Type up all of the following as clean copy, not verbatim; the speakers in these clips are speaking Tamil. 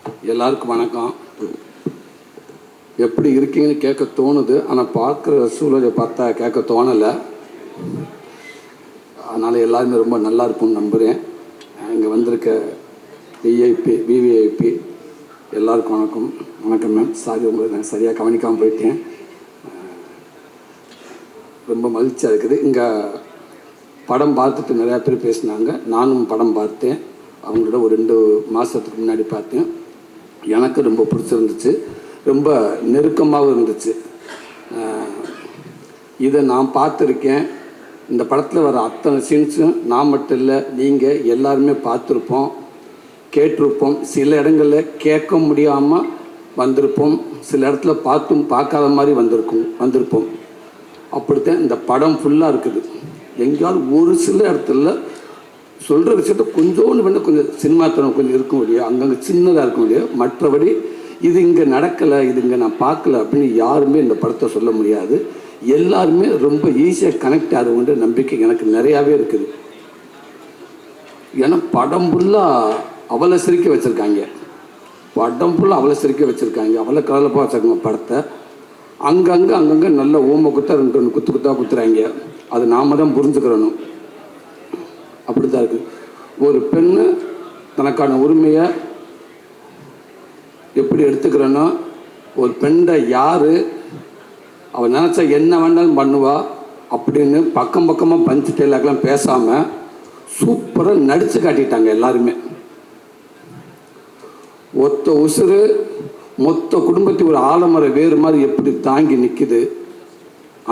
எல்லாருக்கும் வணக்கம். எப்படி இருக்கீங்கன்னு கேட்க தோணுது, ஆனால் பார்க்குற சூழலை பார்த்தா கேட்க தோணலை. அதனால் எல்லாருமே ரொம்ப நல்லா இருக்கும்னு நம்புகிறேன். இங்கே வந்திருக்க விவிஐபி எல்லாருக்கும் வணக்கம். வணக்கம் மேம். சாரி, உங்களை நான் சரியாக கவனிக்காமல் போயிட்டேன். ரொம்ப மகிழ்ச்சியாக இருக்குது. இங்கே படம் பார்த்துட்டு நிறையா பேர் பேசினாங்க. நானும் படம் பார்த்தேன். அவங்களோட ஒரு 2 மாதத்துக்கு முன்னாடி பார்த்தேன். எனக்கு ரொம்ப பிடிச்சிருந்துச்சு, ரொம்ப நெருக்கமாகவும் இருந்துச்சு. இதை நான் பார்த்துருக்கேன். இந்த படத்தில் வர அத்தனை சீன்ஸும் நான் மட்டும் இல்லை, நீங்கள் எல்லாருமே பார்த்துருப்போம், கேட்டிருப்போம். சில இடங்களில் கேட்க முடியாமல் வந்திருப்போம், சில இடத்துல பார்க்காத மாதிரி வந்திருப்போம். அப்படித்தான் இந்த படம் ஃபுல்லாக இருக்குது. எங்கேயாவது ஒரு சில இடத்துல சொல்கிற விஷயத்த கொஞ்சோண்டு வேணால் கொஞ்சம் சினிமாத்தனம் கொஞ்சம் இருக்கும் இல்லையா, அங்கங்கே சின்னதாக இருக்கும் இல்லையா. மற்றபடி இது இங்கே நடக்கலை, இது இங்கே நான் பார்க்கல அப்படின்னு யாருமே இந்த படத்தை சொல்ல முடியாது. எல்லாருமே ரொம்ப ஈஸியாக கனெக்ட் ஆகுன்ற நம்பிக்கை எனக்கு நிறையாவே இருக்குது. ஏன்னா படம் ஃபுல்லாக அவளை சிரிக்க வச்சுருக்காங்க, அவளை கலலப்பாக வச்சுருக்காங்க படத்தை. அங்கங்கே நல்ல ஓம குத்தா 2 குத்தா குத்துறாங்க. அது நாம் தான் புரிஞ்சுக்கிறணும். அப்படி தான் இருக்குது. ஒரு பெண்ணு தனக்கான உரிமையை எப்படி எடுத்துக்கிறேன்னா, ஒரு பெண்ணை யார் அவள் நினச்சா என்ன வேண்டாலும் பண்ணுவா அப்படின்னு பக்கமாக பஞ்சு டைலாக்லாம் பேசாமல் சூப்பராக நடித்து காட்டிட்டாங்க எல்லாருமே. ஒத்த உசுறு மொத்த குடும்பத்தை ஒரு ஆலமர வேறு மாதிரி எப்படி தாங்கி நிற்குது,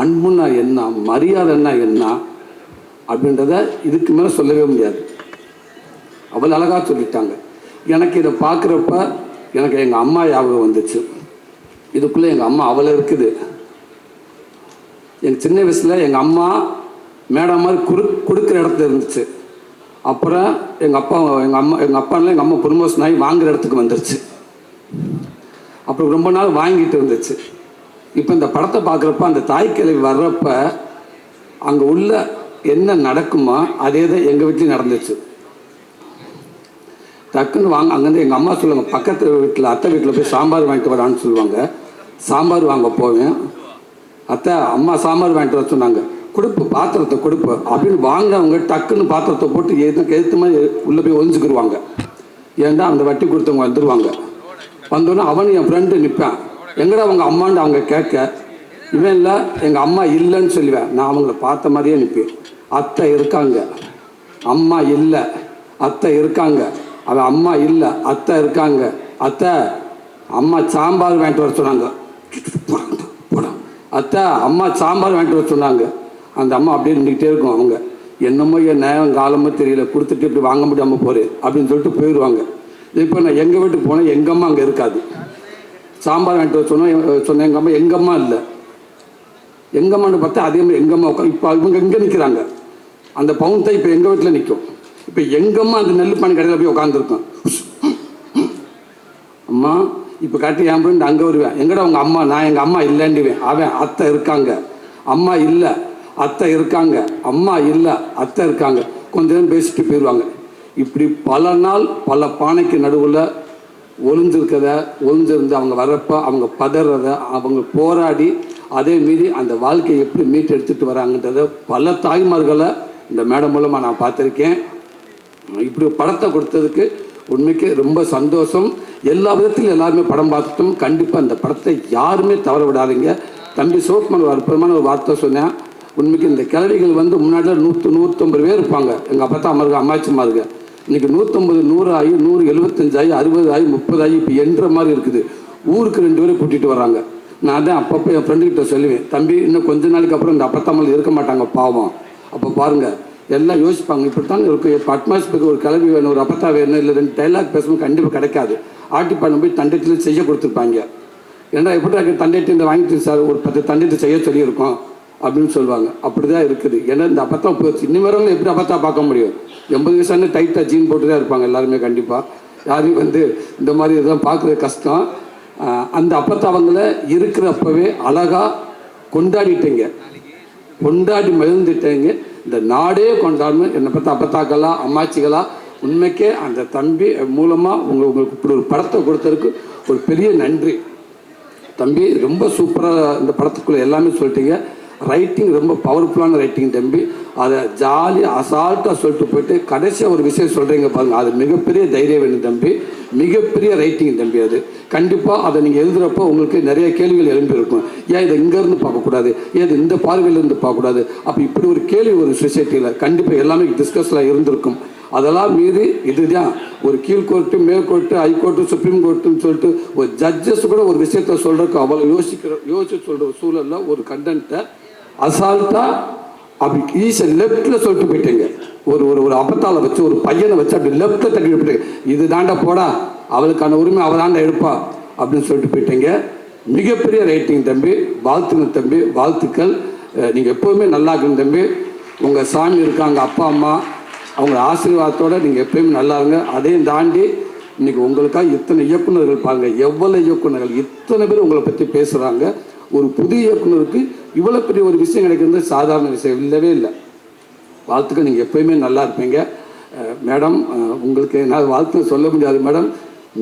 அன்புன்னா என்ன, மரியாதைன்னா என்ன அப்படின்றத இதுக்கு மேலே சொல்லவே முடியாது. அவள் அழகாக சொல்லிட்டாங்க. எனக்கு இதை பார்க்குறப்ப எனக்கு எங்கள் அம்மா ஞாபகம் வந்துச்சு. இதுக்குள்ளே எங்கள் அம்மா அவளை இருக்குது. எங்கள் சின்ன வயசில் எங்கள் அம்மா மேடம் மாதிரி கொடுக்குற இடத்துல இருந்துச்சு. அப்புறம் எங்கள் அப்பானால எங்கள் அம்மா ப்ரொமோஷன் ஆகி வாங்குகிற இடத்துக்கு வந்துருச்சு. அப்புறம் ரொம்ப நாள் வாங்கிட்டு இருந்துச்சு. இப்போ இந்த படத்தை பார்க்குறப்ப அந்த தாய்க்கிழவி வர்றப்ப அங்கே உள்ள என்ன நடக்குமா அதே தான் எங்கள் வீட்லையும் நடந்துச்சு. டக்குன்னு அங்கேருந்து எங்கள் அம்மா சொல்லுவாங்க, பக்கத்து வீட்டில் அத்தை வீட்டில் போய் சாம்பார் வாங்கிட்டு வரான்னு சொல்லுவாங்க. சாம்பார் வாங்க போவேன். அத்தை அம்மா சாம்பார் வாங்கிட்டு வர சொன்னாங்க, பாத்திரத்தை கொடுப்பு அப்படின்னு வாங்கினவங்க டக்குன்னு பாத்திரத்தை போட்டு எதிர்த்து மாதிரி உள்ளே போய் ஒழிஞ்சுக்கிடுவாங்க. ஏன்டா அந்த வட்டி கொடுத்தவங்க வந்துடுவாங்க. வந்தோடனே அவனு என் ஃப்ரெண்டு நிற்பான், எங்கடா அவங்க அம்மான்னு அவங்க கேட்க, இவன் இல்லை எங்கள் அம்மா இல்லைன்னு சொல்லுவேன். நான் அவங்கள பார்த்த மாதிரியே நிற்பேன். அத்தை இருக்காங்க, அம்மா இல்லை, அத்தை இருக்காங்க, அவன் அம்மா இல்லை, அத்தை இருக்காங்க, அத்தை அம்மா சாம்பார் வாங்கிட்டு வர சொன்னாங்க, அத்தை அம்மா சாம்பார் வாங்கிட்டு வர சொன்னாங்க. அந்த அம்மா அப்படியே நின்றுக்கிட்டே இருக்கும். அவங்க என்னமோ என் நேரம் காலமோ தெரியல, கொடுத்துட்டு இப்படி வாங்க முடியாமல் போகிறேன் அப்படின்னு சொல்லிட்டு போயிடுவாங்க. இப்போ நான் எங்கள் வீட்டுக்கு போனேன், எங்கள் அம்மா அங்கே இருக்காது. சாம்பார் வாங்கிட்டு வர சொன்னேன் எங்கள் அம்மா இல்லை. எங்கள் அம்மான்னு பார்த்தா அதே மாதிரி எங்கள் அம்மா உட்காந்து இப்போ இவங்க எங்கே நிற்கிறாங்க, அந்த பவுன் தான் இப்போ எங்கள் வீட்டில் நிற்கும். இப்போ எங்கள் அம்மா அந்த நெல் பானை கடையில் போய் உட்காந்துருக்கோம். அம்மா இப்போ காட்டி என் ஃப்ரெண்டு அங்கே வருவேன், எங்கடா உங்கள் அம்மா, நான் எங்கள் அம்மா இல்லைன்னுவேன். அவன் அத்தை இருக்காங்க, அம்மா இல்லை, அத்தை இருக்காங்க, அம்மா இல்லை, அத்தை இருக்காங்க. கொஞ்ச நேரம் பேசிட்டு போயிடுவாங்க. இப்படி பல நாள் பல பானைக்கு நடுவில் ஒளிஞ்சிருந்து அவங்க வர்றப்போ அவங்க பதறத, அவங்க போராடி அதே மீறி அந்த வாழ்க்கையை எப்படி மீட்டு எடுத்துகிட்டு வராங்கன்றத பல தாய்மார்களை இந்த மேடம் மூலமாக நான் பார்த்துருக்கேன். இப்படி படத்தை கொடுத்ததுக்கு உண்மைக்கு ரொம்ப சந்தோஷம். எல்லா விதத்திலும் எல்லாருமே படம் பார்த்துட்டோம். கண்டிப்பாக இந்த படத்தை யாருமே தவற விடாதீங்க. தம்பி சோத்மன் ஒரு அற்புதமான ஒரு வார்த்தை சொன்னேன். உண்மைக்கு இந்த கிழவிகள் முன்னாடி 100-150 பேர் இருப்பாங்க. எங்கள் அப்பா தான் அம்மாருக்கு அம்மாச்சிமாருக்கு. இன்றைக்கி 150, 100 ஆகி 175 ஆகி 60 ஆகி 30 ஆகி இப்போ என்ற மாதிரி இருக்குது. ஊருக்கு 2 பேரை கூட்டிகிட்டு வராங்க. நான் தான் அப்பப்போ என் ஃப்ரெண்டுக்கிட்ட சொல்லுவேன், தம்பி இன்னும் கொஞ்ச நாளைக்கு அப்புறம் இந்த அப்பத்தாமல் இருக்க மாட்டாங்க பாவம். அப்போ பாருங்கள் எல்லாம் யோசிப்பாங்க, இப்படித்தான் இருக்கும். இப்போ அட்மாஸ்பியருக்கு ஒரு கிளம்பி வேணும், ஒரு அப்பத்தா வேணும், இல்லை 2 டைலாக் பேசணும், கண்டிப்பாக கிடைக்காது. ஆட்டி பண்ண போய் தண்டைட்டில் செய்ய கொடுத்துருப்பாங்க. ஏன்னா எப்படி தண்டைட்டு வாங்கிட்டு சார் ஒரு 10 தண்டைட்டு செய்ய சொல்லியிருக்கோம் அப்படின்னு சொல்லுவாங்க. அப்படி தான் இருக்குது. ஏன்னா இந்த அப்பத்தா போச்சு. இன்னும் எப்படி அப்பத்தா பார்க்க முடியும்? 80 வயசான டைட்டாக ஜீன் போட்டு தான் இருப்பாங்க எல்லாருமே. கண்டிப்பாக யாரையும் இந்த மாதிரி இதெல்லாம் பார்க்குறது கஷ்டம். அந்த அப்பத்தாவங்களை இருக்கிறப்பவே அழகாக கொண்டாடிட்டீங்க, கொண்டாடி மகிழ்ந்துட்டீங்க. இந்த நாடே கொண்டாடணும். என்னை பார்த்தா அப்பத்தாக்களா அம்மாச்சிகளா உண்மைக்கே அந்த தம்பி மூலமாக உங்களுக்கு இப்படி ஒரு படத்தை கொடுத்ததுக்கு ஒரு பெரிய நன்றி தம்பி. ரொம்ப சூப்பராக இந்த படத்துக்குள்ளே எல்லாமே சொல்லிட்டீங்க. ரைட்டிங் ரொம்ப பவர்ஃபுல்லான ரைட்டிங் தம்பி. அதை ஜாலியாக அசால்ட்டாக சொல்லிட்டு போயிட்டு கடைசியாக ஒரு விஷயம் சொல்கிறீங்க பாருங்கள், அது மிகப்பெரிய தைரியம் வேணும் தம்பி, மிகப்பெரிய ரைட்டிங் தம்பி. அது கண்டிப்பாக அதை நீங்கள் எழுதுகிறப்போ உங்களுக்கு நிறைய கேள்விகள் எழும்பியிருக்கும். ஏன் இதை இங்கேருந்து பார்க்கக்கூடாது, ஏன் இது இந்த பார்வையிலேருந்து பார்க்கக்கூடாது, அப்போ இப்படி ஒரு கேள்வி ஒரு சொசைட்டியில் கண்டிப்பாக எல்லாமே டிஸ்கஸில் இருந்திருக்கும். அதெல்லாம் மீறி இதுதான் ஒரு கீழ்கோர்ட்டு, மேற்கோர்ட்டு, ஹைகோர்ட்டு, சுப்ரீம் கோர்ட்டுன்னு சொல்லிட்டு ஒரு ஜட்ஜஸ் கூட ஒரு விஷயத்த சொல்கிறதுக்கு அவ்வளோ யோசிச்சு சொல்கிற சூழலில் ஒரு கண்டென்ட்டை அசால்ட்டாக அப்படி ஈஸியாக லெஃப்டில் சொல்லிட்டு போயிட்டீங்க. ஒரு ஒரு ஒரு அப்பத்தால வச்சு ஒரு பையனை வச்சு அப்படி லெஃப்டில் தட்டி போயிட்டீங்க. இது தாண்டா போடா, அவளுக்கான உரிமை அவளாண்டா எடுப்பா அப்படின்னு சொல்லிட்டு போயிட்டீங்க. மிகப்பெரிய ரைட்டிங் தம்பி, வாழ்த்துக்கள் தம்பி, வாழ்த்துக்கள். நீங்கள் எப்போவுமே நல்லா இருக்கணும் தம்பி. உங்கள் சாமி இருக்காங்க, அப்பா அம்மா அவங்க ஆசீர்வாதத்தோடு நீங்கள் எப்பயுமே நல்லா இருங்க. அதையும் தாண்டி இன்றைக்கி உங்களுக்காக இத்தனை இயக்குநர்கள் பாருங்கள், எவ்வளோ இயக்குநர்கள் இத்தனை பேர் உங்களை பற்றி பேசுகிறாங்க. ஒரு புதிய இயக்குநருக்கு இவ்வளோ பெரிய ஒரு விஷயம் கிடைக்கிறது சாதாரண விஷயம் இல்லவே இல்லை. வாழ்த்துக்கள், நீங்கள் எப்போயுமே நல்லா இருப்பீங்க மேடம். உங்களுக்கு என்னால் வாழ்த்து சொல்ல முடியாது மேடம்.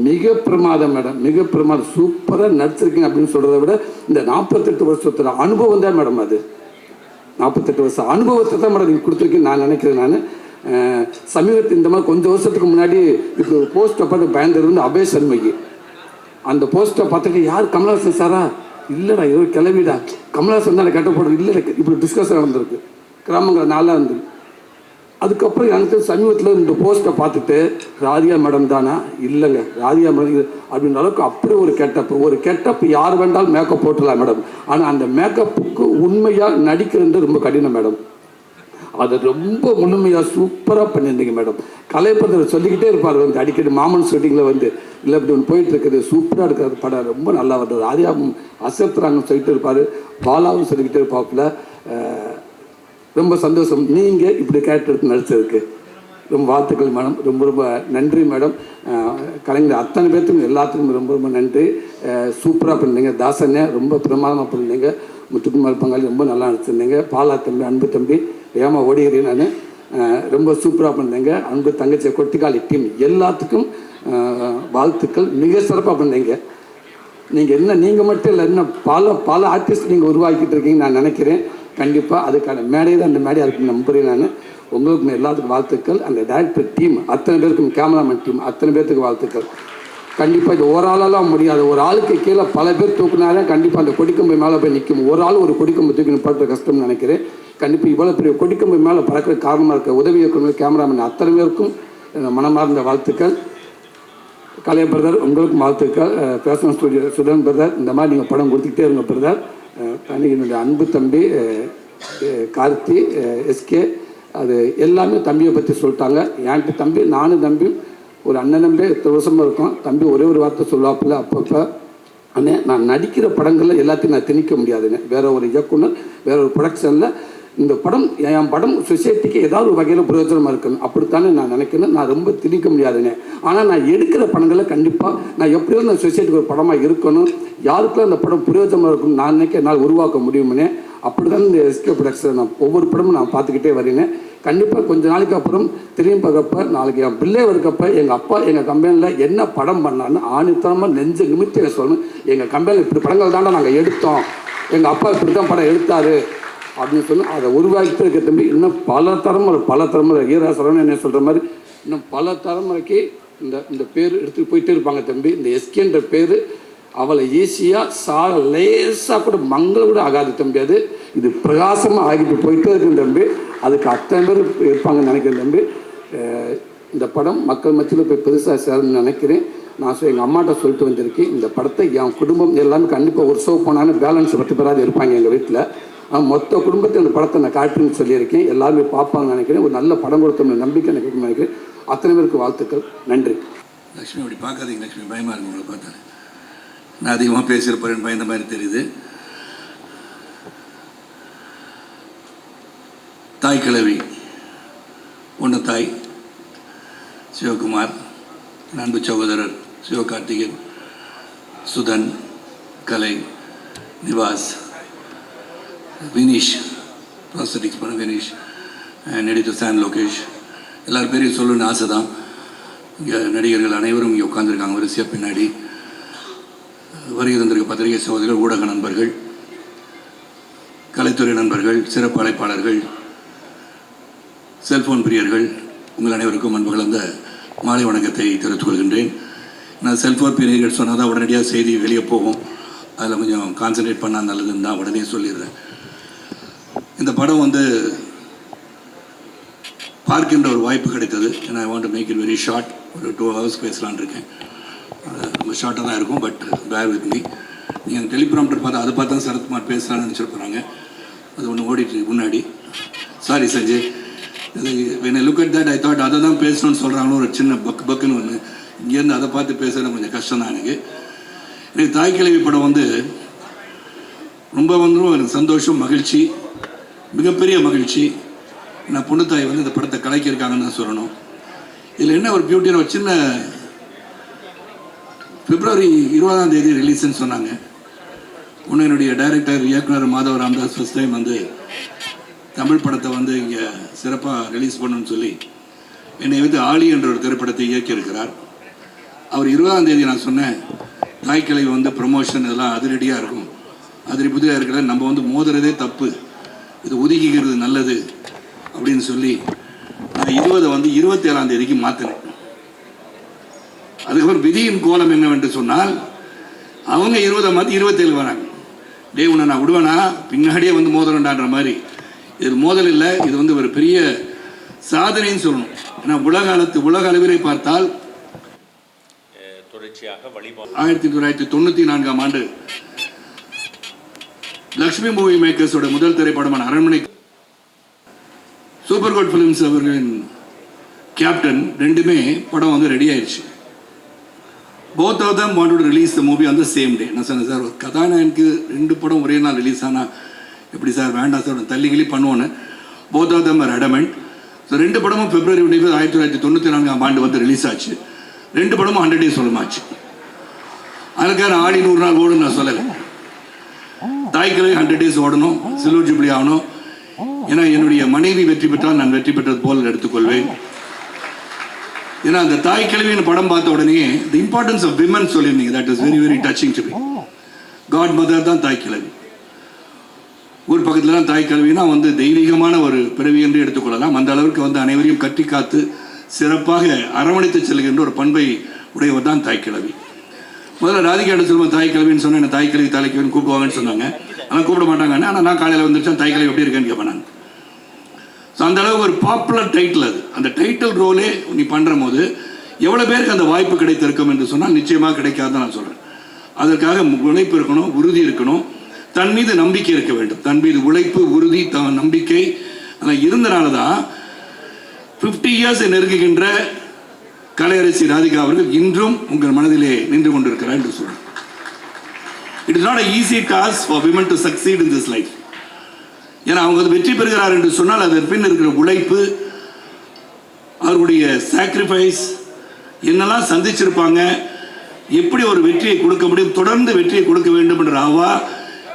மிக பிரமாதம் மேடம், மிக பிரமாதம், சூப்பராக நடிச்சிருக்கீங்க அப்படின்னு சொல்கிறத விட இந்த 48 வருஷத்தோட அனுபவம் தான் மேடம். அது 48 வருஷம் அனுபவத்தை தான் மேடம் நீங்கள் கொடுத்துருக்கீங்க நான் நினைக்கிறேன். நான் சமீபத்தில் இந்த மாதிரி கொஞ்சம் வருஷத்துக்கு முன்னாடி இப்போ போஸ்ட்டை பார்த்து பயந்துருந்து அபய சர்மைக்கு அந்த போஸ்ட்டை பார்த்துட்டு யார் கமலஹாசன் சாரா, இல்லைடா ஏதோ கிளம்பிடா, கமலஹாசன் தான் கட்ட போடுறது இல்லை, இப்படி டிஸ்கஷன் வந்திருக்கு கிராமங்கள் நாளாக இருந்து. அதுக்கப்புறம் எனக்கு சமீபத்தில் இந்த போஸ்ட்டை பார்த்துட்டு ராதிகா மேடம் தானா, இல்லைங்க ராதிகா மேடம் அப்படின்ற அளவுக்கு அப்படி ஒரு கெட்டப் யார் வேண்டாலும் மேக்கப் போட்டுடலாம் மேடம். ஆனால் அந்த மேக்கப்புக்கு உண்மையாக நடிக்கிறது ரொம்ப கடினம் மேடம். அதை ரொம்ப முழுமையாக சூப்பராக பண்ணியிருந்தீங்க மேடம். கலைப்பதில் சொல்லிக்கிட்டே இருப்பார் வந்து அடிக்கடி மாமன் ஷூட்டிங்கில் வந்து இல்லை இப்படி ஒன்று போயிட்டு இருக்குது, சூப்பராக இருக்கிறது படம், ரொம்ப நல்லா வருது, ஆரியா அசத்துறாங்கன்னு சொல்லிட்டு இருப்பார், பாலாவும் சொல்லிக்கிட்டே இருப்பாப்புல. ரொம்ப சந்தோஷம் நீங்கள் இப்படி கேரக்டர் எடுத்து நடிச்சதுக்கு. ரொம்ப வாழ்த்துக்கள் மேடம், ரொம்ப ரொம்ப நன்றி மேடம். கலைஞர் அத்தனை பேர்த்துக்கும் எல்லாத்துக்கும் ரொம்ப ரொம்ப நன்றி. சூப்பராக பண்ணிருந்தீங்க. தாசனே ரொம்ப பிரமாதமாக பண்ணிருந்தீங்க. முத்துக்குமார் பங்காளி ரொம்ப நல்லா நடிச்சிருந்தீங்க. பாலா தம்பி, அன்பு தம்பி, ஏமா ஓடிகிறேன் நான், ரொம்ப சூப்பராக பண்ணிருந்தீங்க. அன்பு தங்கச்சி, கொட்டிக்காளி டீம் எல்லாத்துக்கும் வாழ்த்துக்கள். மிக சிறப்பாக பண்ணீங்க. நீங்கள் மட்டும் இல்லை, இன்னும் பல ஆர்டிஸ்ட் நீங்கள் உருவாக்கிட்டு இருக்கீங்கன்னு நான் நினைக்கிறேன். கண்டிப்பாக அதுக்கான மேடை தான் அந்த மேடையாக இருக்குன்னு நம்புகிறேன் நான். உங்களுக்கு எல்லாத்துக்கும் வாழ்த்துக்கள். அந்த டைரக்டர் டீம் அத்தனை பேருக்கும், கேமராமேன் டீம் அத்தனை பேர்த்துக்கு வாழ்த்துக்கள். கண்டிப்பாக இது ஒரு ஆளாலாம் முடியாது. ஒரு ஆளுக்கு கீழே பல பேர் தூக்குனாலே கண்டிப்பாக அந்த கொடிக்கம்பு மேலே போய் நிற்கும். ஒரு ஆள் ஒரு கொடிக்கம்பு தூக்கி நிப்பாட்டுற கஷ்டம்னு நினைக்கிறேன். கண்டிப்பாக இவ்வளோ பெரிய கொடிக்கம்பு மேலே பறக்கிற காரணமாக இருக்க உதவி இயக்குனர், கேமராமேன் அத்தனை பேருக்கும் மனமார்ந்த வாழ்த்துக்கள். கலை பிரதர் உங்களுக்கும் வாழ்த்துக்கள். பேஷன் ஸ்டுடியோ சுதன் பிரதர், இந்த மாதிரி நீங்கள் படம் கொடுத்துக்கிட்டே இருங்க பிரதர். என்னுடைய அன்பு தம்பி கார்த்தி, எஸ்கே, அது எல்லாமே தம்பியை பற்றி சொல்லிட்டாங்க. என்கிட்ட தம்பி, நானும் தம்பி ஒரு அண்ணன் தம்பி 8 வருஷமாக இருக்கும். தம்பி ஒரே ஒரு வார்த்தை சொல்லுவாப்பில் அப்பப்போ, அண்ணே நான் நடிக்கிற படங்களில் எல்லாத்தையும் நான் திணிக்க முடியாதுண்ணே. வேற ஒரு இயக்குனர், வேற ஒரு ப்ரொடக்ஷனில் இந்த படம் என் படம் சொசைட்டிக்கு ஏதாவது ஒரு வகையில் பிரயோஜனமாக இருக்கணும், அப்படித்தானே நான் நினைக்கணும். நான் ரொம்ப திணிக்க முடியாதுண்ணே. ஆனால் நான் எடுக்கிற படங்களை கண்டிப்பாக நான் எப்படியோ அந்த சொசைட்டிக்கு ஒரு படமாக இருக்கணும், யாருக்கெல்லாம் அந்த படம் பிரயோஜனமாக இருக்கணும் நான் நினைக்க என்னால் உருவாக்க முடியுமுன்னே. அப்படி தான் இந்த எஸ்கே ப்ரொடக்ஷன் நான் ஒவ்வொரு படமும் நான் பார்த்துக்கிட்டே வரேன். கண்டிப்பாக கொஞ்ச நாளைக்கு அப்புறம் திரும்பி பார்க்கப்ப, நாளைக்கு என் பிள்ளை இருக்கப்ப எங்கள் அப்பா எங்கள் கம்பெனியில் என்ன படம் பண்ணான்னு ஆணித்தனமாக நெஞ்சு நிமித்தி சொல்லணும். எங்கள் கம்பெனியில் இப்படி படங்கள் தாண்டா நாங்கள் எடுத்தோம், எங்கள் அப்பா இப்படி தான் படம் எடுத்தார் அப்படின்னு சொல்லி அதை உருவாக்கிட்டு இருக்க தம்பி. இன்னும் பல தலைமுறை ஈரா சரவணன் என்ன சொல்கிற மாதிரி இன்னும் பல தலைமுறைக்கு இந்த பேர் எடுத்துகிட்டு போயிட்டே இருப்பாங்க தம்பி. இந்த எஸ்கேன்ற பேர் அவளை ஈஸியாக லேசாக கூட மங்கள கூட ஆகாது தம்பி. அது இது பிரகாசமாக ஆகிட்டு போயிட்டே இருக்கு தம்பி. அதுக்கு அத்தனை பேர் இருப்பாங்கன்னு நினைக்கிறேன் தம்பி. இந்த படம் மக்கள் மத்தியில் போய் பெருசாக சேரணும்னு நினைக்கிறேன். நான் எங்கள் அம்மாட்ட சொல்லிட்டு வந்திருக்கேன், இந்த படத்தை என் குடும்பம் எல்லாமே கண்டிப்பாக ஒரு ஷோ போனாலும் பேலன்ஸ் 10 பேராது இருப்பாங்க எங்கள் வீட்டில். மொத்த குடும்பத்தை அந்த படத்தை நான் காட்டுன்னு சொல்லியிருக்கேன். எல்லாருமே பார்ப்பாங்கன்னு நினைக்கிறேன். ஒரு நல்ல படம் கொடுத்தோம்னு நம்பிக்கை எனக்கு நினைக்கிறேன். அத்தனை பேருக்கு வாழ்த்துக்கள், நன்றி. லக்ஷ்மி அப்படி பார்க்காதீங்க லக்ஷ்மி, பயமாக இருக்கு உங்களை பார்த்தா. நான் அதிகமாக பேசுகிறப்பறேன் பயந்த மாதிரி தெரியுது. தாய் கிழவி ஒன்று தாய் சிவகுமார், அன்பு சகோதரர் சிவகார்த்திகேயன், சுதன், கலை, நிவாஸ், வினீஷ், ப்ராஸ்தட்டிக்ஸ் பண்ண வினீஷ், அண்ட் எடிட்டர் சான் லோகேஷ், எல்லார் பேரையும் சொல்லணும்னு ஆசை தான். இங்கே நடிகர்கள் அனைவரும் இங்கே உட்காந்துருக்காங்க வரிசையாக பின்னாடி. வருகை தந்திருக்க பத்திரிகை சகோதரர்கள், ஊடக நண்பர்கள், கலைத்துறை நண்பர்கள், சிறப்பு அழைப்பாளர்கள், செல்போன் பிரியர்கள், உங்கள் அனைவருக்கும் அன்பு கலந்த மாலை வணக்கத்தை தெரிவித்துக் கொள்கின்றேன். நான் செல்போன் பிரியர்கள் சொன்னால் தான் உடனடியாக செய்தி வெளியே போகும், அதில் கொஞ்சம் கான்சன்ட்ரேட் பண்ணால் நல்லதுன்னு தான் உடனே சொல்லிடுறேன். இந்த படம் வந்து பார்க்கின்ற ஒரு வாய்ப்பு கிடைத்தது. I want to make it very short. ஒரு 2 hours பேசலான் இருக்கேன். ரொம்ப ஷார்ட்டாக தான் இருக்கும், பட் பேர் வித் மீ. நீங்கள் டெலிபிராம்டர் பார்த்தா அதை பார்த்தா சரத்குமார் பேசலான்னு நினச்சிருப்பாங்க. அது ஒன்று ஓடிட்டு முன்னாடி. Sorry Sanjay, when I look at that I thought அதை தான் பேசணும்னு சொல்கிறாங்களோ ஒரு சின்ன பக்குன்னு ஒன்று. இங்கேருந்து அதை பார்த்து பேசுகிறது கொஞ்சம் கஷ்டம் தான் எனக்கு. தாய் கிழவி படம் வந்து ரொம்ப எனக்கு சந்தோஷம், மகிழ்ச்சி, மிகப்பெரிய மகிழ்ச்சி. நான் பொண்ணுத்தாய் வந்து இந்த படத்தை கலைக்கிருக்காங்கன்னு தான் சொல்லணும். இதில் என்ன ஒரு பியூட்டியான ஒரு சின்ன February 20 ரிலீஸ்ன்னு சொன்னாங்க. ஒன்று என்னுடைய டைரக்டர் இயக்குனர் மாதவ ராமதாஸ் ஃபஸ்ட் டைம் வந்து தமிழ் படத்தை வந்து இங்கே சிறப்பாக ரிலீஸ் பண்ணணும்னு சொல்லி என்னை வந்து ஆளி என்ற ஒரு திரைப்படத்தை இயக்கியிருக்கிறார். அவர் 20 நான் சொன்னேன், தாய்க்கிழவி வந்து ப்ரொமோஷன் இதெல்லாம் அதிரடியாக இருக்கும், அதிரடியாக இருக்கிற நம்ம வந்து மோதுறதே தப்பு, இது ஒதுக்கிக்கிறது நல்லது அப்படின்னு சொல்லி நான் 20 வந்து 27 மாற்றினேன். அதுக்கப்புறம் விதியின் கோலம் என்னவென்று சொன்னால் அவங்க 20 மாற்றி 27 வராங்க. டே உன்னை நான் விடுவேனா, பின்னாடியே வந்து மோதலண்டான்ற மாதிரி. இது மோதல் இல்லை, இது வந்து ஒரு பெரிய சாதனைன்னு சொல்லணும். ஏன்னா உலக அளவிலே பார்த்தால் 1994 ஆண்டு லக்ஷ்மி மூவி மேக்கர்ஸோட முதல் திரைப்படமான அரண்மனை, சூப்பர் குட் ஃபிலிம்ஸ் அவர்களின் கேப்டன், ரெண்டுமே படம் வந்து ரெடி ஆயிடுச்சு. Both of them want to release the movie on the same day. நான் சொன்னேன், சார் கதாநாயகனுக்கு 2 படம் ஒரே நாள் ரிலீஸ் ஆனால் எப்படி சார், வேண்டாம் சார், தள்ளிகிளி பண்ணுவோன்னு. Both of them are adamant. So 2 படமும் February 1994 ஆண்டு வந்து ரிலீஸ் ஆச்சு. 2 படமும் 100 days சொல்லமாச்சு. அதுக்காக ஆடி 100 நாள் ஓடுன்னு நான் சொல்லலை. தாய்க்கிழவி 100 days ஓடணும், சில்வர் ஜூப்ளி ஆகணும். ஏன்னா என்னுடைய மனைவி வெற்றி பெற்றால் நான் வெற்றி பெற்றது போல் எடுத்துக்கொள்வேன். ஏன்னா அந்த தாய்க்கிழவியின் படம் பார்த்த உடனே தி இம்பார்ட்டன்ஸ் ஆஃப் விமன் சொல்லியிருந்தீங்க. That is very very touching to me. Godmother தான் தாய்க்கிழவி. ஊர் பக்கத்துலலாம் தாய்க்கிழவினா வந்து தெய்வீகமான ஒரு பிறவி என்று எடுத்துக்கொள்ளலாம். அந்த அளவுக்கு வந்து அனைவரையும் கட்டி காத்து சிறப்பாக அரவணைத்து செல்கின்ற ஒரு பண்பை உடையவர் தான் தாய்க்கிழவி. முதல்ல ராதிகாட்ட சொல்லுவோம் தாய்க்கிழவின்னு சொன்னேன், என்ன தாய்க்கிழவி தாய்க்கிழவின்னு கூப்பிடுவாங்கன்னு சொன்னாங்க. ஆனால் கூப்பிட மாட்டாங்க. ஆனால் நான் காலையில் வந்துருச்சேன், தாய்க்கிழவி எப்படி இருக்கேன்னு கேட்பேன் நான். ஸோ அந்த அளவுக்கு ஒரு பாப்புலர் டைட்டில் அது. அந்த டைட்டில் ரோலே நீ பண்ணுற போது எவ்வளோ பேருக்கு அந்த வாய்ப்பு கிடைத்திருக்கும் என்று சொன்னால் நிச்சயமாக கிடைக்காதுன்னு நான் சொல்கிறேன். அதற்காக உழைப்பு இருக்கணும், உறுதி இருக்கணும், தன் மீது நம்பிக்கை இருக்க வேண்டும். தன் மீது உழைப்பு, உறுதி, நம்பிக்கை அதெல்லாம் இருந்தனால தான் 50 years நெருங்குகின்ற கலையரசி ராதிகா அவர்கள் இன்றும் உங்கள் மனதிலே நின்று கொண்டிருக்கிறார் என்று சொல்கிறேன். It is not a easy task for women to succeed in this life. ஏன்னா அவங்க வெற்றி பெறுகிறார் என்று சொன்னால் அதன் பின் இருக்கிற உழைப்பு, அவருடைய சாக்ரிஃபைஸ், என்னெல்லாம் சந்திச்சிருப்பாங்க, எப்படி ஒரு வெற்றியை கொடுக்க முடியும், தொடர்ந்து வெற்றியை கொடுக்க வேண்டும் என்ற ஆவா,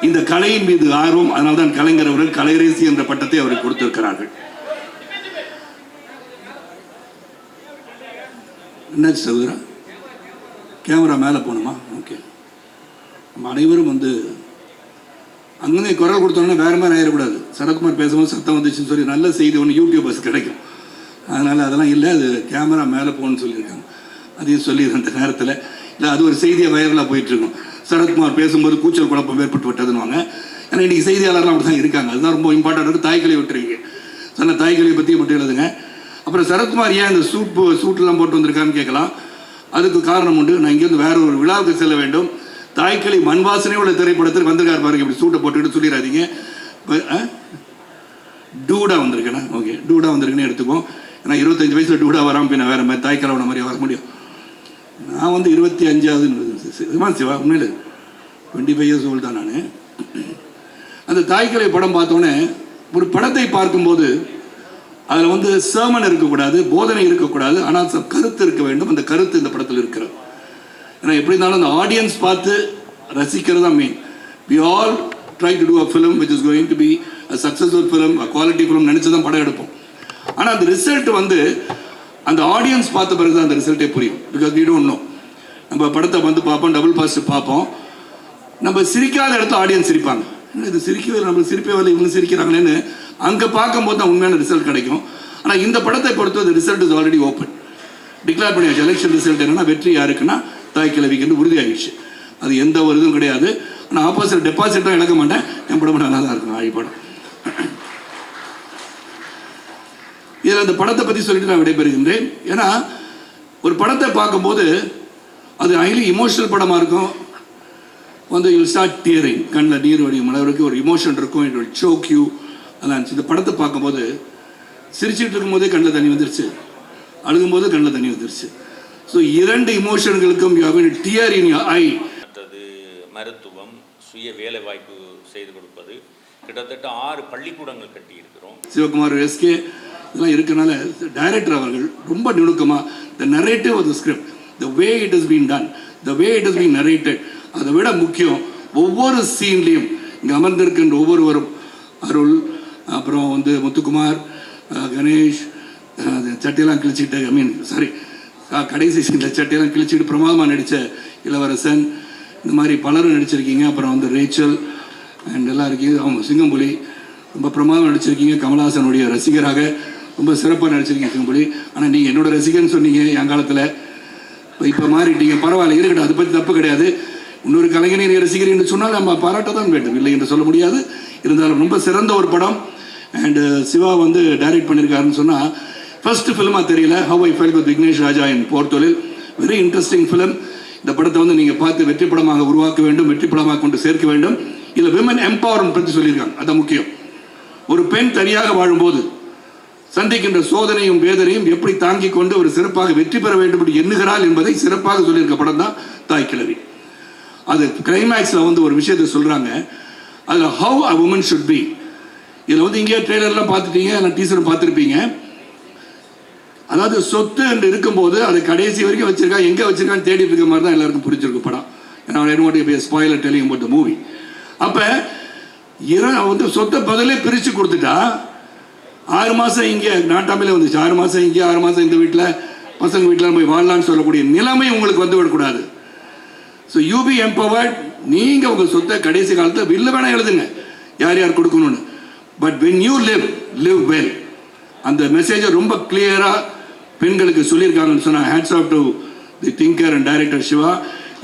இந்த கலையின் மீது ஆர்வம். அதனால தான் கலைஞர் அவர்கள் கலையரசி என்ற பட்டத்தை அவருக்கு கொடுத்திருக்கிறார்கள். என்ன சொல்கிறா, கேமரா மேலே போகணுமா? ஓகே. நம்ம அனைவரும் வந்து அங்கே குரல் கொடுத்தோன்னே வேறு மாதிரி ஆயிடக்கூடாது. சரத்குமார் பேசும்போது சத்தம் வந்துச்சுன்னு சொல்லி நல்ல செய்தி ஒன்று யூடியூபர்ஸ் கிடைக்கும். அதனால் அதெல்லாம் இல்லை, அது கேமரா மேலே போகணும்னு சொல்லியிருக்காங்க. அதையும் சொல்லிடுறேன் அந்த நேரத்தில். இல்லை அது ஒரு செய்தியாக வைரலாக போயிட்டுருக்கும். சரத்குமார் பேசும்போது கூச்சல் குழப்பம் ஏற்பட்டு விட்டதுன்னு. ஏன்னா இன்றைக்கி செய்தியாளர்லாம் அப்படி தான் இருக்காங்க. அதுதான் ரொம்ப இம்பார்ட்டன்ட். தாய்க்கிழவி விட்டுருக்கீங்க சொன்ன தாய்க்கிழவி பற்றி மட்டும் எழுதுங்க. அப்புறம் சரத்குமார் ஏன் இந்த சூட்டெல்லாம் போட்டு வந்திருக்கான்னு கேட்கலாம். அதுக்கு காரணம் உண்டு. நான் இங்கேருந்து வேற ஒரு விழாவுக்கு செல்ல வேண்டும். தாய்க்கிழவி மண் வாசனை உள்ள திரைப்படத்தில் வந்திருக்காரு பாருங்க. இப்படி சூட்டை போட்டுக்கிட்டு சொல்லிடாதீங்க. டூடா வந்திருக்கேண்ணா. ஓகே, டூடா வந்திருக்குன்னு எடுத்துக்கோம். ஏன்னா 25 வயசில் டூடா வராமல் பின்ன வேறு மாதிரி தாய்க்கிழவன மாதிரி வர முடியும். நான் வந்து 25 சிவா உண்மையில் 25 years old தான் நான். அந்த தாய்க்கிழவி படம் பார்த்தோன்னே ஒரு படத்தை பார்க்கும்போது அதில் வந்து சேமன் இருக்கக்கூடாது, போதனை இருக்கக்கூடாது, ஆனால் கருத்து இருக்க வேண்டும். அந்த கருத்து இந்த படத்தில் இருக்கிறது. ஏன்னா எப்படி இருந்தாலும் அந்த ஆடியன்ஸ் பார்த்து ரசிக்கிறது தான் main. We all try to do a film which is going to be a successful film, a quality film நினச்சி தான் படம் எடுப்போம். ஆனால் அந்த ரிசல்ட் வந்து அந்த ஆடியன்ஸ் பார்த்த பிறகு தான் அந்த ரிசல்ட்டே புரியும். Because we don't know. நம்ம படத்தை வந்து பார்ப்போம், டபுள் பாஸ் பார்ப்போம், நம்ம சிரிக்காத இடத்துல ஆடியன்ஸ் சிரிப்பாங்க. இது சிரிக்கவே நம்ம சிரிப்பே வரல, இவங்க சிரிக்கிறாங்களேன்னு அங்கே பார்க்கும்போது தான் உண்மையான ரிசல்ட் கிடைக்கும். ஆனால் இந்த படத்தை பொறுத்து result is already open, declare பண்ணியாச்சு. எலெக்ஷன் ரிசல்ட் என்னன்னா வெற்றி யாருக்குன்னா தாய் கிழவிக்கு உறுதியாகிடுச்சு. அது எந்த ஒரு இதுவும் கிடையாது. ஆனால் ஆப்போசிட் டெபாசிட் தான் இழக்க மாட்டேன். என் படம் நல்லா தான் இருக்கும் ஆழி படம். இதில் அந்த படத்தை பற்றி சொல்லிட்டு நான் விடைபெறுகின்றேன். ஏன்னா ஒரு படத்தை பார்க்கும்போது அது ஹைலி இமோஷனல் படமாக இருக்கும். வந்து யூ ஸ்டார்ட் டியரிங், கண்ணில் நீர் வடியும் அளவுக்கு ஒரு இமோஷன் இருக்கும். It will choke you. அதான் இந்த படத்தை பார்க்கும்போது சிரிச்சுட்டு இருக்கும்போதே கண்ணில் தண்ணி வந்துருச்சு, அழுகும்போது கண்ணில் தண்ணி வந்துருச்சு. ஸோ இரண்டு இமோஷன்களுக்கும் you have a tear in your eye. மற்றது மருத்துவம், சுய வேலை வாய்ப்பு செய்து கொடுப்பது, கிட்டத்தட்ட 6 பள்ளிக்கூடங்கள் கட்டி இருக்கிறோம். சிவகுமார் எஸ்கே இதெல்லாம் இருக்கனால டைரக்டர் அவர்கள் ரொம்ப நுணுக்கமாக the narrative of the script, the way it has been done, the way it has been narrated, அதை விட முக்கியம் ஒவ்வொரு சீன்லேயும் இங்கே அமர்ந்திருக்கின்ற ஒவ்வொருவரும், அருள், அப்புறம் வந்து முத்துக்குமார், கணேஷ், சட்டையெல்லாம் கிழிச்சிட்டு, கடைசி சீனில் சட்டையெல்லாம் கிழிச்சிட்டு பிரமாதமாக நடித்த இளவரசன், இந்த மாதிரி பலரும் நடிச்சிருக்கீங்க. அப்புறம் வந்து ரேச்சல் அண்ட் எல்லாம் இருக்கீங்க. அவங்க சிங்கம்புலி ரொம்ப பிரமாதம் நடிச்சிருக்கீங்க. கமலஹாசனுடைய ரசிகராக ரொம்ப சிறப்பாக நடிச்சிருக்கீங்க சிங்கம்புலி. ஆனால் நீங்கள் என்னோட ரசிகர்னு சொன்னீங்க என் காலத்தில், இப்போ மாறிட்டீங்க. பரவாயில்ல, இருக்கட்டும், அதை பற்றி தப்பு கிடையாது. இன்னொரு கலைஞனை ரசிகர் என்று சொன்னால் நம்ம பாராட்ட தான் வேண்டும், இல்லை என்று சொல்ல முடியாது. இருந்தாலும் ரொம்ப சிறந்த ஒரு படம். அண்டு சிவா வந்து டைரக்ட் பண்ணியிருக்காருன்னு சொன்னால் ஃபர்ஸ்ட் ஃபிலிமாக தெரியல. How I felt with Vignesh Raja in Porthozhil, very interesting film. இந்த படத்தை வந்து நீங்கள் பார்த்து வெற்றி படமாக உருவாக்க வேண்டும், வெற்றி படமாக கொண்டு சேர்க்க வேண்டும். இதில் விமன் எம்பவர்மெண்ட் பற்றி சொல்லியிருக்காங்க, அது முக்கியம். ஒரு பெண் தனியாக வாழும்போது சந்திக்கின்ற சோதனையும் வேதனையும் எப்படி தாங்கிக் கொண்டு ஒரு சிறப்பாக வெற்றி பெற வேண்டும் என்று எண்ணுகிறாள் என்பதை சிறப்பாக சொல்லியிருக்க படம் தான் தாய் கிழவி. அது கிளைமேக்ஸில் வந்து ஒரு விஷயத்தை சொல்கிறாங்க, அதில் how a woman should be. இதில் வந்து இங்கே ட்ரெய்லர்லாம் பார்த்துட்டீங்க, இல்லை டீசரும் பார்த்துருப்பீங்க. அதாவது சொத்து என்று இருக்கும்போது அதை கடைசி வரைக்கும் வச்சிருக்கா, எங்கே வச்சிருக்கான்னு தேடிட்டு இருக்க மாதிரி தான் எல்லாருக்கும் புரிஞ்சிருக்கும் படம். ஏன்னா I don't want to be a spoiler telling about the movie. அப்போ வந்து சொத்தை பதிலே பிரித்து கொடுத்துட்டா 6 மாதம் இங்கே நாட்டாமையிலே வந்துச்சு, 6 மாதம் இங்கே, 6 மாதம் இந்த வீட்டில் பசங்க வீட்டில் போய் வாழலான்னு சொல்லக்கூடிய நிலைமை உங்களுக்கு வந்து விடக்கூடாது. So you B empowered. நீங்கள் உங்கள் சொத்தை கடைசி காலத்தில் வில்ல வேணா எழுதுங்க யார் யார் கொடுக்கணும்னு. But when you live well, அந்த மெசேஜை ரொம்ப கிளியராக பெண்களுக்கு சொல்லியிருக்காங்கன்னு சொன்னால் hats off to the thinker and director Siva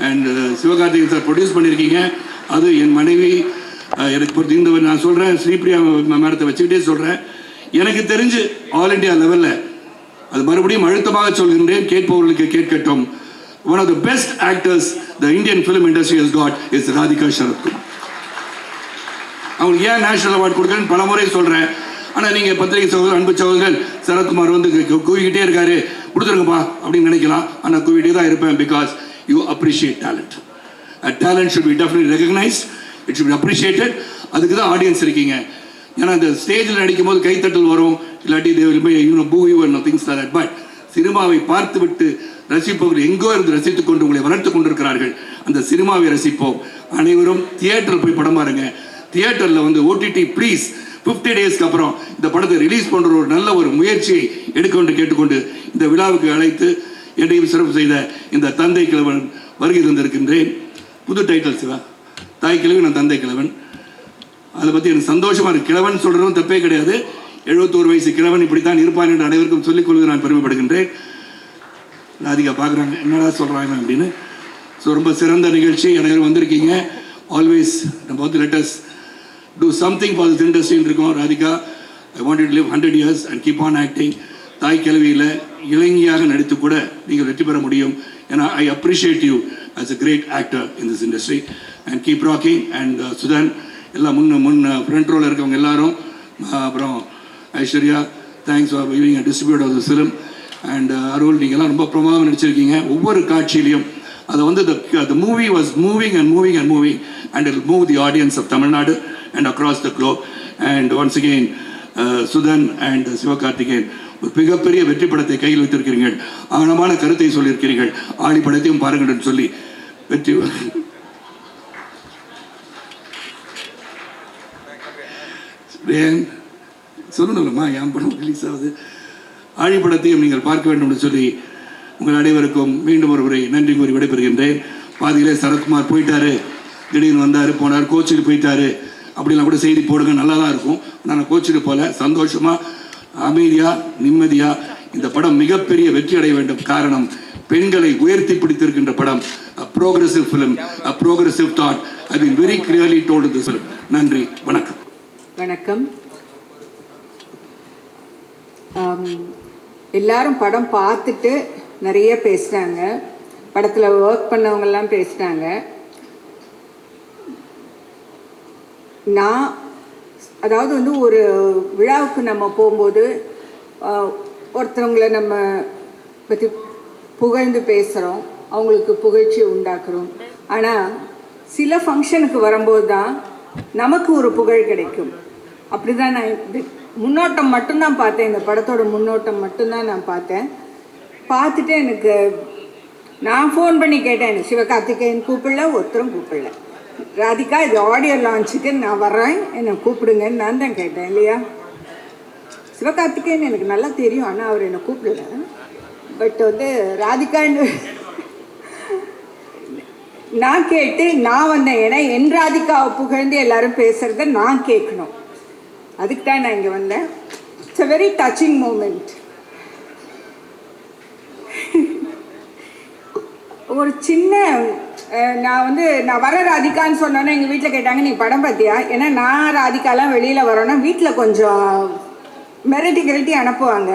and Sivakarthikeyan sir produce பண்ணியிருக்கீங்க. அது என் மனைவி எனக்கு பொறுத்து இந்த நான் சொல்கிறேன், ஸ்ரீபிரியா மேடத்தை வச்சுக்கிட்டே சொல்கிறேன், எனக்கு தெரிஞ்சு ஆல் இண்டியா லெவலில் அது மறுபடியும் அழுத்தமாக சொல்கின்றேன், கேட்பவர்களுக்கு கேட்கட்டும், one of the best actors the Indian film industry has got is Radhika Sarathkumar. அவங்களுக்கு ஏன் நேஷனல் அவார்டு கொடுக்குறேன்னு பல முறை சொல்கிறேன். ஆனால் நீங்கள் பத்திரிகை சகோதரர், அன்பு சகோதரர்கள், சரத்குமார் வந்து கூவிக்கிட்டே இருக்காரு, கொடுத்துருங்கப்பா அப்படின்னு நினைக்கலாம். ஆனால் கூவிட்டே தான் இருப்பேன். Because you appreciate talent. Talent should be definitely recognised, it should be appreciated. அதுக்கு தான் ஆடியன்ஸ் இருக்கீங்க. ஏன்னா இந்த ஸ்டேஜில் நடிக்கும் போது கைத்தட்டல் வரும், இல்லாட்டி they will be boo you and things like that. But சினிமாவை பார்த்து விட்டு ரசிப்பவர்கள் எங்கோ இருந்து ரசித்துக் கொண்டு உங்களை வளர்த்து கொண்டிருக்கிறார்கள். அந்த சினிமாவை ரசிப்போம். அனைவரும் தியேட்டரில் போய் படம் பாருங்க. தியேட்டரில் வந்து ஓடிடி ப்ளீஸ் 50 டேஸ்க்கு அப்புறம் இந்த படத்தை ரிலீஸ் பண்ணுற ஒரு நல்ல ஒரு முயற்சியை எடுக்க கேட்டுக்கொண்டு இந்த விழாவுக்கு அழைத்து என்னையும் சிறப்பு செய்த இந்த தந்தை கிழவன் வருகை தந்திருக்கின்றேன். புது டைட்டில் சிவா, தாய் கிழவன், நான் தந்தை கிழவன். அதை பற்றி எனக்கு சந்தோஷமாக இருக்குது. கிழவன் சொல்கிறதும் தப்பே கிடையாது. 71 வயசு கிழவன் இப்படித்தான் இருப்பான் என்று அனைவருக்கும் சொல்லிக் கொள்வது நான் பெருமைப்படுகின்றேன். ராதிகா பார்க்குறாங்க, என்னடா சொல்கிறாங்க அப்படின்னு. ஸோ ரொம்ப சிறந்த நிகழ்ச்சி, அனைவரும் வந்திருக்கீங்க. ஆல்வேஸ் நம்ம வந்து lettuce do something for this industry இருக்கோம். Radhika, I want you to live 100 years and keep on acting. தாய் கிழவியில் இளைஞியாக நடித்து கூட நீங்கள் வெற்றி பெற முடியும். ஏன்னா I appreciate you as a great actor in this industry and keep rocking. And Sudan எல்லாம் முன் ஃப்ரண்ட் ரோவில் இருக்கவங்க எல்லாரும், அப்புறம் Aishwarya, thanks for being a distributor of the film. And அருள், நீங்கள்லாம் ரொம்ப பிரமாதமாக நடிச்சிருக்கீங்க. ஒவ்வொரு காட்சியிலையும் அது வந்து the movie was moving and moving and moving and it will move the audience of Tamil Nadu and across the globe. And once again Sudan and Sivakarthikeyan ஒரு மிகப்பெரிய வெற்றி படத்தை கையில் வைத்திருக்கிறீர்கள். ஆழமான கருத்தை சொல்லியிருக்கிறீர்கள். ஆழி படத்தையும் பாருங்கள் என்று சொல்லி வெற்றி சொல்லணும்லம்மா, என் படம் ரிலீஸ் ஆகுது. ஆழிப்படத்தையும் நீங்கள் பார்க்க வேண்டும் என்று சொல்லி உங்கள் அனைவருக்கும் மீண்டும் ஒரு முறை நன்றி கூறி விடைபெறுகின்றேன். பாதியிலே சரத்குமார் போயிட்டாரு, திடீர்னு வந்தார் போனார், கோச்சிட்டு போயிட்டாரு அப்படிலாம் கூட செய்தி போடுங்க, நல்லா தான் இருக்கும். நான் கோச்சிட்டு போல சந்தோஷமாக அமைதியாக நிம்மதியாக இந்த படம் மிகப்பெரிய வெற்றி அடைய வேண்டும். காரணம், பெண்களை உயர்த்தி பிடித்திருக்கின்ற படம், a progressive film, a progressive thought. I have been very clearly told in this film. நன்றி, வணக்கம். வணக்கம். எல்லாரும் படம் பார்த்துட்டு நிறைய பேசுகிறாங்க, படத்தில் ஒர்க் பண்ணவங்கெல்லாம் பேசுகிறாங்க. நான் அதாவது வந்து ஒரு விழாவுக்கு நம்ம போகும்போது ஒருத்தவங்களை நம்ம பற்றி புகழ்ந்து பேசுகிறோம், அவங்களுக்கு புகழ்ச்சி உண்டாக்குறோம். ஆனால் சில ஃபங்க்ஷனுக்கு வரும்போது தான் நமக்கு ஒரு புகழ் கிடைக்கும். அப்படி தான் நான் முன்னோட்டம் மட்டும்தான் பார்த்தேன், இந்த படத்தோட முன்னோட்டம் மட்டும்தான் நான் பார்த்தேன். பார்த்துட்டு எனக்கு நான் ஃபோன் பண்ணி கேட்டேன், எனக்கு சிவகார்த்திகேயன் கூப்பிடல, ஒருத்தரும் கூப்பிடல. ராதிகா இது ஆடியோ லான்ச்சுக்கு நான் வர்றேன், என்னை கூப்பிடுங்கன்னு நான் தான் கேட்டேன் இல்லையா. சிவகார்த்திகேயன் எனக்கு நல்லா தெரியும், ஆனால் அவர் என்னை கூப்பிடல. பட் வந்து ராதிகான்னு நான் கேட்டு நான் வந்தேன். ஏன்னா என் ராதிகாவை புகழ்ந்து எல்லாரும் பேசுகிறத நான் கேட்கணும், அதுக்கு தான் நான் இங்கே வந்தேன். It's a very touching moment. ஒரு சின்ன நான் வர ராதிகான்னு சொன்னோன்னே எங்கள் வீட்டில் கேட்டாங்க, நீ படம் பார்த்தியா? ஏன்னா நான் ராதிகாலாம் வெளியில் வரோன்னா வீட்டில் கொஞ்சம் மிரட்டி அனுப்புவாங்க.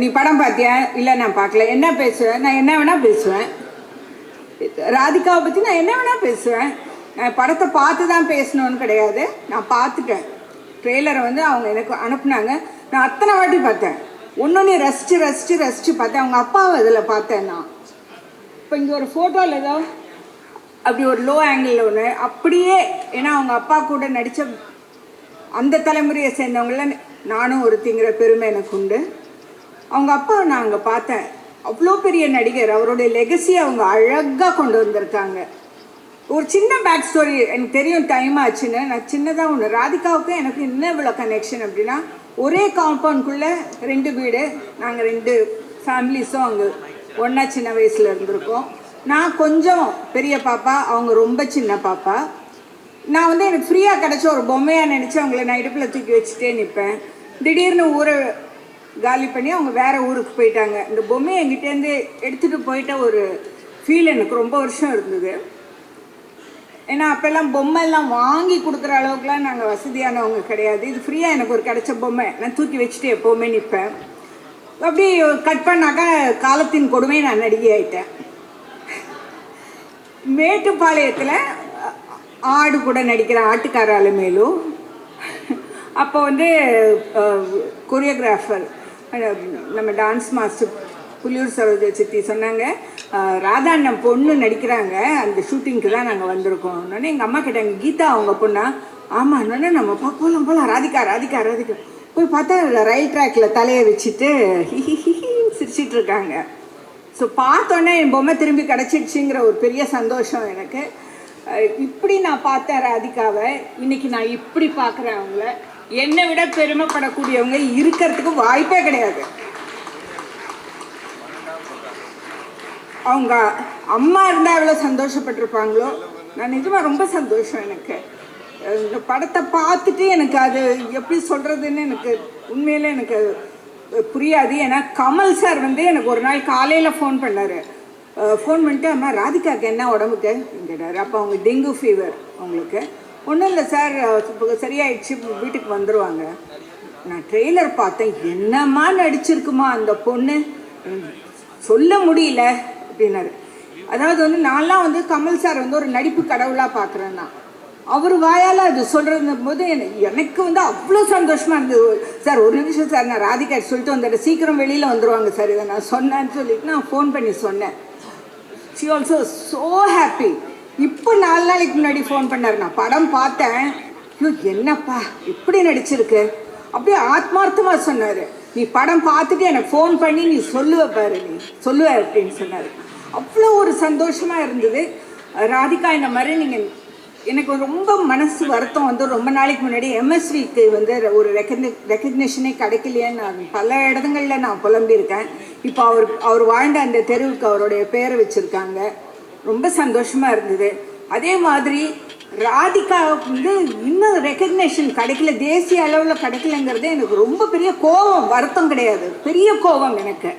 நீ படம் பார்த்தியா? இல்லை நான் பார்க்கல. என்ன பேசுவேன்? நான் என்ன வேணால் பேசுவேன். ராதிகாவை பற்றி நான் என்ன வேணால் பேசுவேன். நான் படத்தை பார்த்து தான் பேசணுன்னு கிடையாது, நான் பார்த்துட்டேன். ட்ரெய்லரை வந்து அவங்க எனக்கு அனுப்புனாங்க, நான் அத்தனை வாட்டி பார்த்தேன். ஒன்று ரசித்து பார்த்தேன். அவங்க அப்பாவை அதில் பார்த்தேன் நான். இப்போ இங்கே ஒரு ஃபோட்டோவில் ஏதோ அப்படி ஒரு லோ ஆங்கிளில் ஒன்று அப்படியே, ஏன்னா அவங்க அப்பா கூட நடித்த அந்த தலைமுறையை சேர்ந்தவங்கள நானும் ஒருத்திங்கிற பெருமை எனக்கு உண்டு. அவங்க அப்பாவை நான் அங்கே பார்த்தேன். அவ்வளோ பெரிய நடிகர், அவருடைய லெகசி அவங்க அழகாக கொண்டு வந்திருக்காங்க. ஒரு சின்ன பேக் ஸ்டோரி எனக்கு தெரியும், டைம் ஆச்சுன்னு. நான் சின்னதாக ஒன்று, ராதிகாவுக்கும் எனக்கு இன்னும் இவ்வளோ கனெக்ஷன் அப்படின்னா, ஒரே காம்பவுண்ட்குள்ளே 2 வீடு, நாங்கள் 2 ஃபேமிலிஸும் அங்கே ஒன்றா சின்ன வயசில் இருந்திருக்கோம். நான் கொஞ்சம் பெரிய பாப்பா, அவங்க ரொம்ப சின்ன பாப்பா. நான் வந்து எனக்கு ஃப்ரீயாக கிடச்ச ஒரு பொம்மையாக நினச்சி அவங்கள நான் இடுப்பில் தூக்கி வச்சுட்டே நிற்பேன். திடீர்னு ஊரை காலி பண்ணி அவங்க வேறு ஊருக்கு போயிட்டாங்க. இந்த பொம்மையை எங்கிட்டேருந்து எடுத்துகிட்டு போயிட்ட ஒரு ஃபீல் எனக்கு ரொம்ப வருஷம் இருந்தது. ஏன்னா அப்போல்லாம் பொம்மைலாம் வாங்கி கொடுக்குற அளவுக்குலாம் நாங்கள் வசதியானவங்க கிடையாது. இது ஃப்ரீயாக எனக்கு ஒரு கிடைச்ச பொம்மை, நான் தூக்கி வச்சுட்டு எப்போவுமே நிற்பேன். அப்படி கட் பண்ணாக்கா காலத்தின் கொடுமை நான் நடிகை ஆகிட்டேன். மேட்டுப்பாளையத்தில் ஆடு கூட நடிக்கிறேன், ஆட்டுக்கார அலமேலும். அப்போ வந்து கொரியோகிராஃபர் நம்ம டான்ஸ் மாஸ்டர் புலியூர் சரோஜா சித்தி சொன்னாங்க, ராதாண்ணன் பொண்ணு நடிக்கிறாங்க, அந்த ஷூட்டிங்க்கு தான் நாங்கள் வந்திருக்கோம். உடனே எங்கள் அம்மா கேட்டாங்க, கீதா அவங்க பொண்ணா? ஆமாம். உடனே நம்ம போகலாம் ராதிகா போய் பார்த்தா ரயில் ட்ராக்கில் தலையை வச்சுட்டு சிரிச்சிட்டு இருக்காங்க. ஸோ பார்த்தோன்னே என் பொம்மை திரும்பி கிடச்சிடுச்சுங்கிற ஒரு பெரிய சந்தோஷம் எனக்கு. இப்படி நான் பார்த்தேன் ராதிகாவை, இன்றைக்கி நான் இப்படி பார்க்குறேன் அவங்கள. என்னை விட பெருமைப்படக்கூடியவங்க இருக்கிறதுக்கு வாய்ப்பே கிடையாது. அவங்க அம்மா இருந்தால் எவ்வளோ சந்தோஷப்பட்டிருப்பாங்களோ, நான் நிஜமாக ரொம்ப சந்தோஷம். எனக்கு இந்த படத்தை பார்த்துட்டு எனக்கு அது எப்படி சொல்கிறதுன்னு எனக்கு உண்மையிலே எனக்கு புரியாது. ஏன்னா கமல் சார் வந்து எனக்கு ஒரு நாள் காலையில் ஃபோன் பண்ணார். ஃபோன் பண்ணிட்டு, அம்மா ராதிகாவுக்கு என்ன உடம்புக்கு கேட்டார். அப்போ அவங்க டெங்கு ஃபீவர் அவங்களுக்கு. ஒன்றும் இல்லை சார், சரியாயிடுச்சு, வீட்டுக்கு வந்துடுவாங்க. நான் ட்ரெய்லர் பார்த்தேன், என்னம்மா நடிச்சிருக்குமா அந்த பொண்ணு, சொல்ல முடியல அப்படின்னாரு. அதாவது வந்து நான்லாம் வந்து கமல் சார் வந்து ஒரு நடிப்பு கடவுளாக பார்க்குறேன். நான் அவர் வாயால் அது சொல்கிறது போது எனக்கு வந்து அவ்வளோ சந்தோஷமாக இருந்தது. சார் ஒரு நிமிஷம் சார், நான் ராதிகா சொல்லிட்டு வந்துட்டேன், சீக்கிரம் வெளியில் வந்துடுவாங்க சார், இதை நான் சொன்னேன்னு சொல்லிட்டு நான் ஃபோன் பண்ணி சொன்னேன். She also so happy. இப்போ 4 நாளைக்கு முன்னாடி ஃபோன் பண்ணார். நான் படம் பார்த்தேன், ஐயோ என்னப்பா இப்படி நடிச்சிருக்கு, அப்படியே ஆத்மார்த்தமாக சொன்னார். நீ படம் பார்த்துட்டு எனக்கு ஃபோன் பண்ணி நீ சொல்லுவ பாரு, நீ சொல்லுவ அப்படின்னு சொன்னார். அவ்வளோ ஒரு சந்தோஷமாக இருந்தது. ராதிகா இந்த மாதிரி நீங்கள் எனக்கு ரொம்ப மனசு வருத்தம் வந்து ரொம்ப நாளைக்கு முன்னாடி எம்எஸ்விக்கு வந்து ஒரு ரெக்கக்னிஷனே கிடைக்கலையேன்னு நான் பல இடங்களில் நான் புலம்பியிருக்கேன். இப்போ அவர் வாழ்ந்த அந்த தெருவுக்கு அவருடைய பேரை வச்சுருக்காங்க. ரொம்ப சந்தோஷமாக இருந்தது. அதே மாதிரி ராதிகா வந்து இன்னும் ரெக்கக்னேஷன் கிடைக்கல, தேசிய அளவில் கிடைக்கலங்கிறது எனக்கு ரொம்ப பெரிய கோபம், வருத்தம் கிடையாது, பெரிய கோபம் எனக்கு.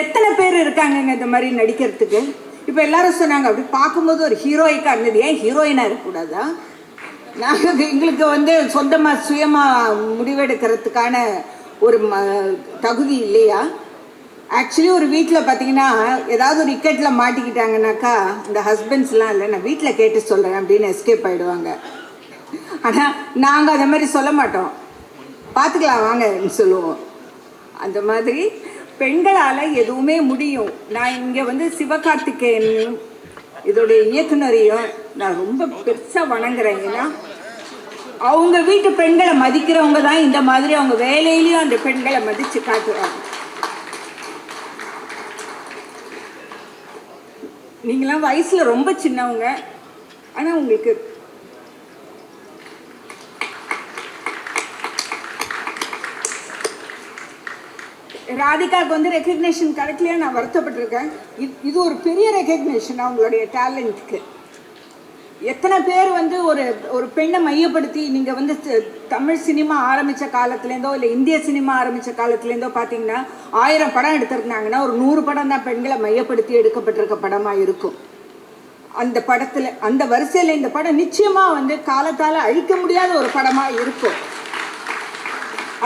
எத்தனை பேர் இருக்காங்கங்க இந்த மாதிரி நடிக்கிறதுக்கு. இப்போ எல்லாரும் சொன்னாங்க அப்படி பார்க்கும்போது ஒரு ஹீரோயிக்காக இருந்தது, ஏன் ஹீரோயினாக இருக்கக்கூடாதா? நாங்கள் எங்களுக்கு வந்து சொந்தமாக சுயமாக முடிவெடுக்கிறதுக்கான ஒரு தகுதி இல்லையா? ஆக்சுவலி ஒரு வீட்டில் பார்த்தீங்கன்னா ஏதாவது ஒரு இக்கெட்டில் மாட்டிக்கிட்டாங்கனாக்கா இந்த ஹஸ்பண்ட்ஸ்லாம் இல்லை நான் வீட்டில் கேட்டு சொல்கிறேன் அப்படின்னு எஸ்கேப் ஆகிடுவாங்க. ஆனால் நாங்கள் அதை மாதிரி சொல்ல மாட்டோம், பார்த்துக்கலாம் வாங்கன்னு சொல்லுவோம். அந்த மாதிரி பெண்களால் எதுவுமே முடியும். நான் இங்கே வந்து சிவகார்த்திகேயனையும் இதோடைய இயக்குனரையும் நான் ரொம்ப பெருசாக வணங்குறேன். ஏன்னா அவங்க வீட்டு பெண்களை மதிக்கிறவங்க தான் இந்த மாதிரி அவங்க வேலையிலையும் அந்த பெண்களை மதித்து காட்டுவாங்க. நீங்களாம் வயசில் ரொம்ப சின்னவங்க, ஆனால் உங்களுக்கு ராதிகாவுக்கு வந்து ரெக்கக்னேஷன் கிடைக்கலையா நான் வருத்தப்பட்டிருக்கேன். இது ஒரு பெரிய ரெக்கக்னேஷன் அவங்களுடைய டேலண்ட்டுக்கு. எத்தனை பேர் வந்து ஒரு பெண்ணை மையப்படுத்தி நீங்கள் வந்து தமிழ் சினிமா ஆரம்பித்த காலத்துலேருந்தோ இல்லை இந்திய சினிமா ஆரம்பித்த காலத்துலேருந்தோ பார்த்தீங்கன்னா 1000 படம் எடுத்திருந்தாங்கன்னா ஒரு 100 படம் தான் பெண்களை மையப்படுத்தி எடுக்கப்பட்டிருக்க படமாக இருக்கும். அந்த படத்தில் அந்த வரிசையில் இந்த படம் நிச்சயமாக வந்து காலத்தால் அழிக்க முடியாத ஒரு படமாக இருக்கும்.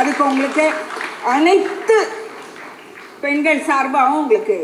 அதுக்கு உங்களுக்கு அனைத்து பெண்கள் சார்பாகவும் உங்களுக்கு